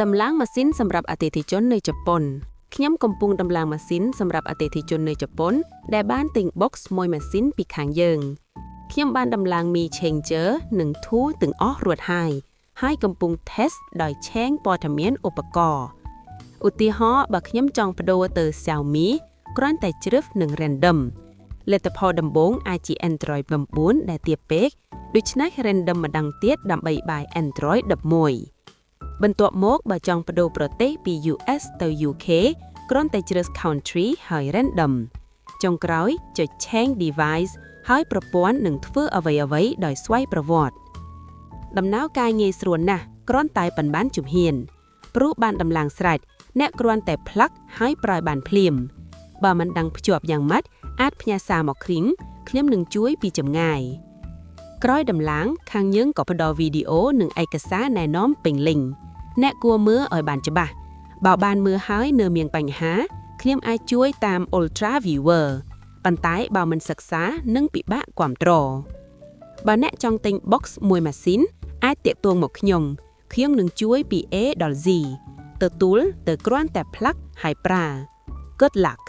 ដំឡើងម៉ាស៊ីនសម្រាប់អតិថិជននៅជប៉ុនខ្ញុំកំពុងដំឡើងម៉ាស៊ីនសម្រាប់អតិថិជននៅជប៉ុនដែលបានទិញ box មួយម៉ាស៊ីនពីខាងយើងខ្ញុំបានដំឡើង Mi Changer និង Tool ទាំងអស់រួចហើយកំពុង test ដោយឆែកព័ត៌មានឧបករណ៍ឧទាហរណ៍បើខ្ញុំចង់ប្ដូរទៅ Xiaomi គ្រាន់តែជ្រើសនឹង random លទ្ធផលដំបូងអាចជា Android 9 ដែលទាបពេកដូច្នេះ random ម្ដងទៀតដើម្បីបាយ Android 11បន្ទាប់មកបើចង់ប្ដូរប្រទេសពី US ទៅ UK គ្រាន់តែជ្រើស country ហើយ random ចុងក្រោយចុច change device ហើយប្រព័ន្ធនឹងធ្វើអ្វីៗដោយស្វ័យប្រវត្តិដំណើរការងាយស្រួលណាស់គ្រាន់តែប៉ុន្មានជំហានព្រោះបានដំឡើងស្រេចអ្នកគ្រាន់តែផ្លាក់ហើយប្រើបានភ្លាមបើមិនដឹងភ្ជាប់យ៉ាងម៉េចអាចផ្ញើសារមកខ្ញុំនឹងជួយពីចម្ងាយក្រោយដំឡើងខាងយើងក៏ផ្ដល់វីដេអូនិងឯកសារណែនាំពេញលេញអ្នកគួរមើលឲ្យបានច្បាស់បើបានមើលហើយនៅមានបញ្ហាខ្ញុំអាចជួយតាម Ultra Viewer ប៉ុន្តែបើមិនសិក្សានឹងពិបាកគាំទ្របើអ្នកចង់ទិញ box មួយម៉ាស៊ីនអាចទាក់ទងមកខ្ញុំនឹងជួយពី A ដល់ Z ទទួលទៅគ្រាន់តែផ្លាក់ហើយប្រើ Good luck